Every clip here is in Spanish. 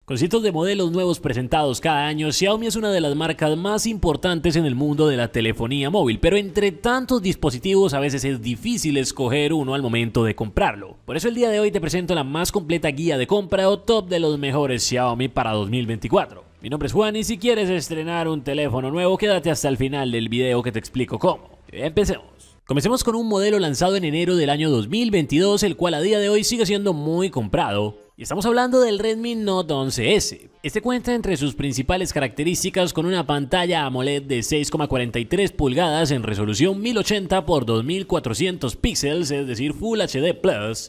Con cientos de modelos nuevos presentados cada año, Xiaomi es una de las marcas más importantes en el mundo de la telefonía móvil, pero entre tantos dispositivos a veces es difícil escoger uno al momento de comprarlo. Por eso el día de hoy te presento la más completa guía de compra o top de los mejores Xiaomi para 2024. Mi nombre es Juan y si quieres estrenar un teléfono nuevo, quédate hasta el final del video que te explico cómo. Empecemos. Comencemos con un modelo lanzado en enero del año 2022, el cual a día de hoy sigue siendo muy comprado. Y estamos hablando del Redmi Note 11S. Este cuenta entre sus principales características con una pantalla AMOLED de 6,43 pulgadas en resolución 1080 x 2400 píxeles, es decir Full HD+,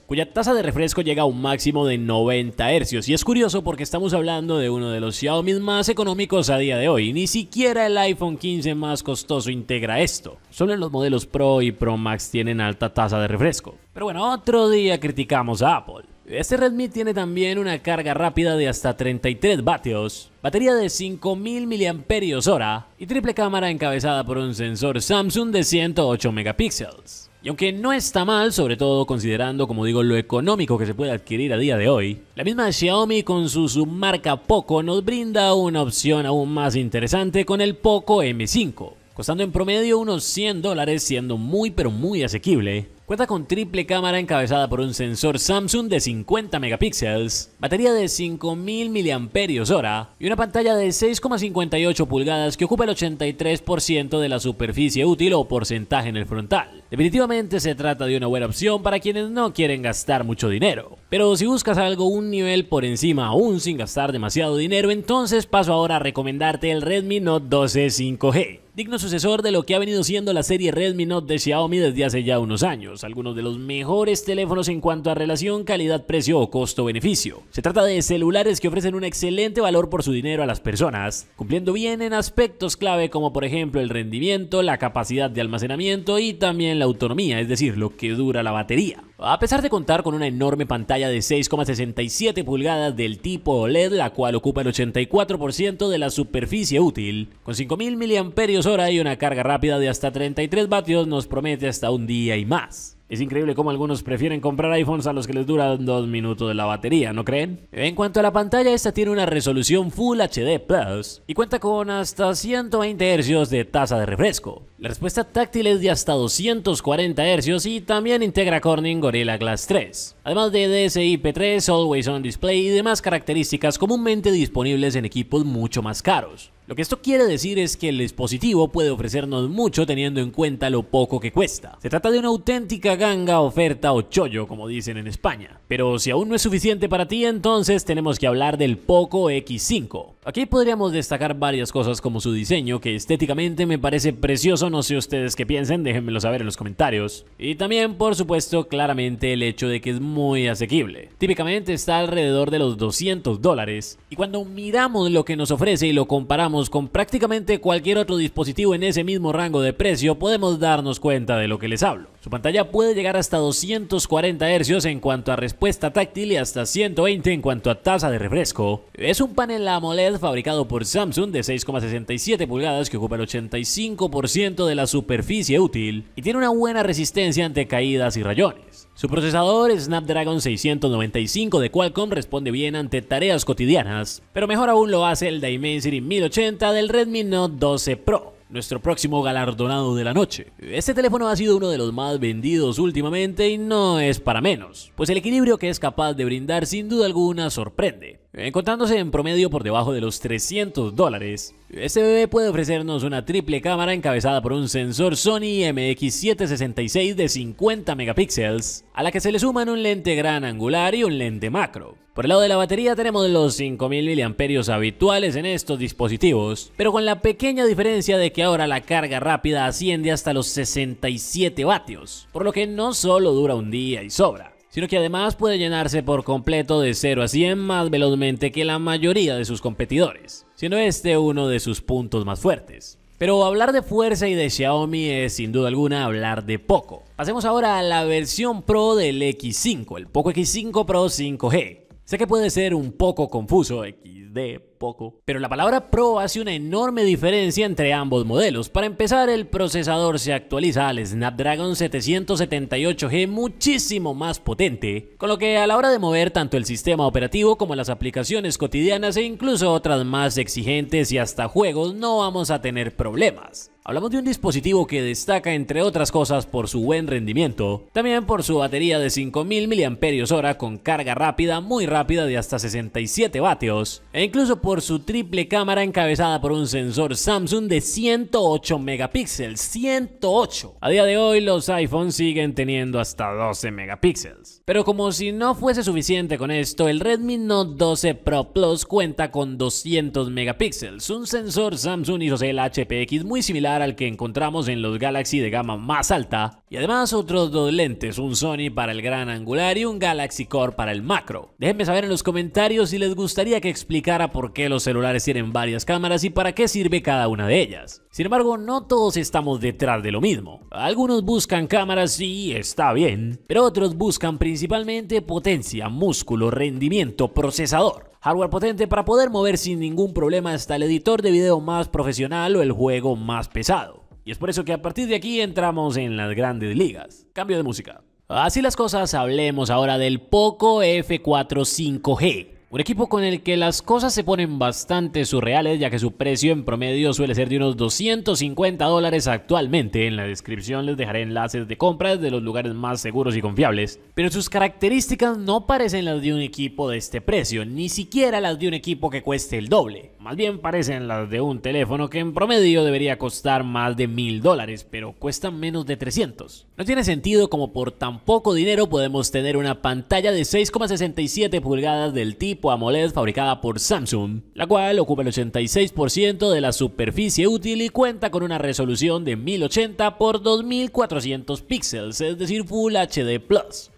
cuya tasa de refresco llega a un máximo de 90 Hz. Y es curioso porque estamos hablando de uno de los Xiaomi más económicos a día de hoy. Ni siquiera el iPhone 15 más costoso integra esto. Solo en los modelos Pro y Pro Max tienen alta tasa de refresco. Pero bueno, otro día criticamos a Apple. Este Redmi tiene también una carga rápida de hasta 33 vatios, batería de 5000 mAh y triple cámara encabezada por un sensor Samsung de 108 megapíxeles. Y aunque no está mal, sobre todo considerando, como digo, lo económico que se puede adquirir a día de hoy, la misma Xiaomi con su submarca Poco nos brinda una opción aún más interesante con el Poco M5. Costando en promedio unos $100, siendo muy pero muy asequible. Cuenta con triple cámara encabezada por un sensor Samsung de 50 megapíxeles, batería de 5000 mAh y una pantalla de 6,58 pulgadas que ocupa el 83% de la superficie útil o porcentaje en el frontal. Definitivamente se trata de una buena opción para quienes no quieren gastar mucho dinero. Pero si buscas algo un nivel por encima aún sin gastar demasiado dinero, entonces paso ahora a recomendarte el Redmi Note 12 5G. Digno sucesor de lo que ha venido siendo la serie Redmi Note de Xiaomi desde hace ya unos años, algunos de los mejores teléfonos en cuanto a relación calidad-precio o costo-beneficio. Se trata de celulares que ofrecen un excelente valor por su dinero a las personas, cumpliendo bien en aspectos clave como por ejemplo el rendimiento, la capacidad de almacenamiento y también la autonomía, es decir, lo que dura la batería. A pesar de contar con una enorme pantalla de 6,67 pulgadas del tipo OLED, la cual ocupa el 84% de la superficie útil, con 5000 mAh y una carga rápida de hasta 33 vatios, nos promete hasta un día y más. Es increíble cómo algunos prefieren comprar iPhones a los que les dura 2 minutos de la batería, ¿no creen? En cuanto a la pantalla, esta tiene una resolución Full HD Plus y cuenta con hasta 120 Hz de tasa de refresco. La respuesta táctil es de hasta 240 Hz y también integra Corning Gorilla Glass 3, además de DSI-P3, Always On Display y demás características comúnmente disponibles en equipos mucho más caros. Lo que esto quiere decir es que el dispositivo puede ofrecernos mucho teniendo en cuenta lo poco que cuesta. Se trata de una auténtica ganga, oferta o chollo, como dicen en España. Pero si aún no es suficiente para ti, entonces tenemos que hablar del Poco X5. Aquí podríamos destacar varias cosas como su diseño, que estéticamente me parece precioso, no sé ustedes qué piensen, déjenmelo saber en los comentarios. Y también, por supuesto, claramente el hecho de que es muy asequible. Típicamente está alrededor de los $200, y cuando miramos lo que nos ofrece y lo comparamos con prácticamente cualquier otro dispositivo en ese mismo rango de precio, podemos darnos cuenta de lo que les hablo. Su pantalla puede llegar hasta 240 Hz en cuanto a respuesta táctil y hasta 120 en cuanto a tasa de refresco. Es un panel AMOLED fabricado por Samsung de 6,67 pulgadas que ocupa el 85% de la superficie útil y tiene una buena resistencia ante caídas y rayones. Su procesador Snapdragon 695 de Qualcomm responde bien ante tareas cotidianas, pero mejor aún lo hace el Dimensity 1080 del Redmi Note 12 Pro. Nuestro próximo galardonado de la noche. Este teléfono ha sido uno de los más vendidos últimamente y no es para menos, pues el equilibrio que es capaz de brindar sin duda alguna sorprende. Encontrándose en promedio por debajo de los $300, este bebé puede ofrecernos una triple cámara encabezada por un sensor Sony IMX766 de 50 megapíxeles, a la que se le suman un lente gran angular y un lente macro. Por el lado de la batería tenemos los 5000 mAh habituales en estos dispositivos, pero con la pequeña diferencia de que ahora la carga rápida asciende hasta los 67 vatios, por lo que no solo dura un día y sobra, sino que además puede llenarse por completo de 0 a 100 más velozmente que la mayoría de sus competidores, siendo este uno de sus puntos más fuertes. Pero hablar de fuerza y de Xiaomi es sin duda alguna hablar de Poco. Pasemos ahora a la versión Pro del X5, el Poco X5 Pro 5G. Sé que puede ser un poco confuso XD, Poco. Pero la palabra Pro hace una enorme diferencia entre ambos modelos. Para empezar, el procesador se actualiza al Snapdragon 778G, muchísimo más potente, con lo que a la hora de mover tanto el sistema operativo como las aplicaciones cotidianas e incluso otras más exigentes y hasta juegos no vamos a tener problemas. Hablamos de un dispositivo que destaca entre otras cosas por su buen rendimiento, también por su batería de 5000 mAh con carga rápida, muy rápida de hasta 67 vatios, e incluso por su triple cámara encabezada por un sensor Samsung de 108 megapíxeles, 108. A día de hoy los iPhones siguen teniendo hasta 12 megapíxeles. Pero como si no fuese suficiente con esto, el Redmi Note 12 Pro Plus cuenta con 200 megapíxeles, un sensor Samsung ISOCELL HPX muy similar al que encontramos en los Galaxy de gama más alta, y además otros dos lentes, un Sony para el gran angular y un Galaxy Core para el macro. Déjenme saber en los comentarios si les gustaría que explicara por qué los celulares tienen varias cámaras y para qué sirve cada una de ellas. Sin embargo, no todos estamos detrás de lo mismo. Algunos buscan cámaras y está bien, pero otros buscan principalmente potencia, músculo, rendimiento, procesador. Hardware potente para poder mover sin ningún problema hasta el editor de video más profesional o el juego más pesado. Y es por eso que a partir de aquí entramos en las grandes ligas. Cambio de música. Así las cosas, hablemos ahora del Poco F4 5G. Un equipo con el que las cosas se ponen bastante surreales, ya que su precio en promedio suele ser de unos $250 actualmente. En la descripción les dejaré enlaces de compras de los lugares más seguros y confiables. Pero sus características no parecen las de un equipo de este precio, ni siquiera las de un equipo que cueste el doble. Más bien parecen las de un teléfono que en promedio debería costar más de $1000, pero cuestan menos de 300. No tiene sentido como por tan poco dinero podemos tener una pantalla de 6,67 pulgadas del tipo AMOLED fabricada por Samsung, la cual ocupa el 86% de la superficie útil y cuenta con una resolución de 1080 x 2400 píxeles, es decir, Full HD+.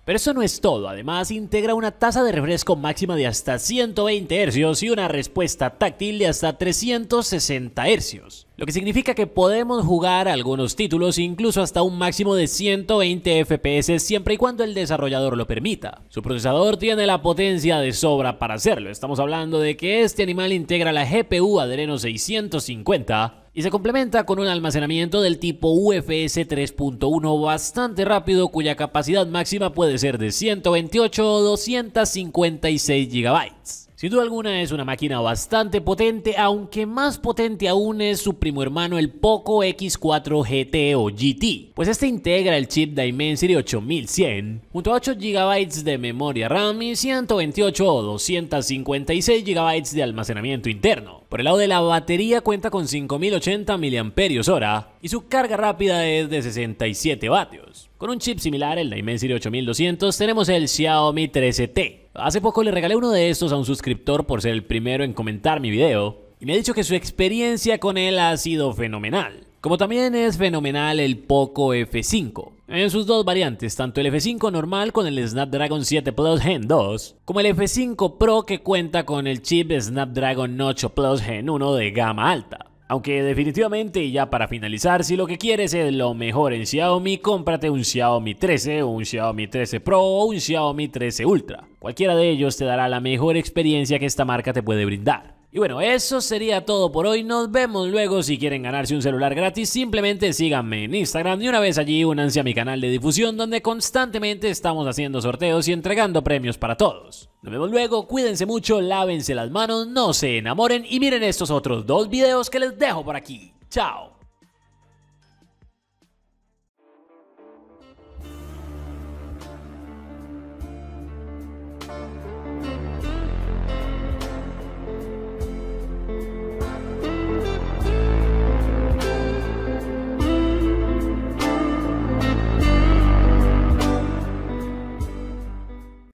Pero eso no es todo, además integra una tasa de refresco máxima de hasta 120 Hz y una respuesta táctil de hasta 360 Hz, lo que significa que podemos jugar algunos títulos incluso hasta un máximo de 120 FPS siempre y cuando el desarrollador lo permita. Su procesador tiene la potencia de sobra para hacerlo, estamos hablando de que este animal integra la GPU Adreno 650, y se complementa con un almacenamiento del tipo UFS 3.1 bastante rápido, cuya capacidad máxima puede ser de 128 o 256 GB. Sin duda alguna es una máquina bastante potente, aunque más potente aún es su primo hermano el Poco X4 GT o GT, pues este integra el chip Dimensity 8100 junto a 8 GB de memoria RAM y 128 o 256 GB de almacenamiento interno. Por el lado de la batería cuenta con 5080 mAh y su carga rápida es de 67 vatios. Con un chip similar, el Dimensity 8200, tenemos el Xiaomi 13T. Hace poco le regalé uno de estos a un suscriptor por ser el primero en comentar mi video y me ha dicho que su experiencia con él ha sido fenomenal. Como también es fenomenal el Poco F5, en sus dos variantes, tanto el F5 normal con el Snapdragon 7 Plus Gen 2, como el F5 Pro que cuenta con el chip Snapdragon 8 Plus Gen 1 de gama alta. Aunque definitivamente, y ya para finalizar, si lo que quieres es lo mejor en Xiaomi, cómprate un Xiaomi 13 o un Xiaomi 13 Pro o un Xiaomi 13 Ultra. Cualquiera de ellos te dará la mejor experiencia que esta marca te puede brindar. Y bueno, eso sería todo por hoy. Nos vemos luego. Si quieren ganarse un celular gratis, simplemente síganme en Instagram y una vez allí únanse a mi canal de difusión donde constantemente estamos haciendo sorteos y entregando premios para todos. Nos vemos luego, cuídense mucho, lávense las manos, no se enamoren y miren estos otros dos videos que les dejo por aquí. ¡Chao!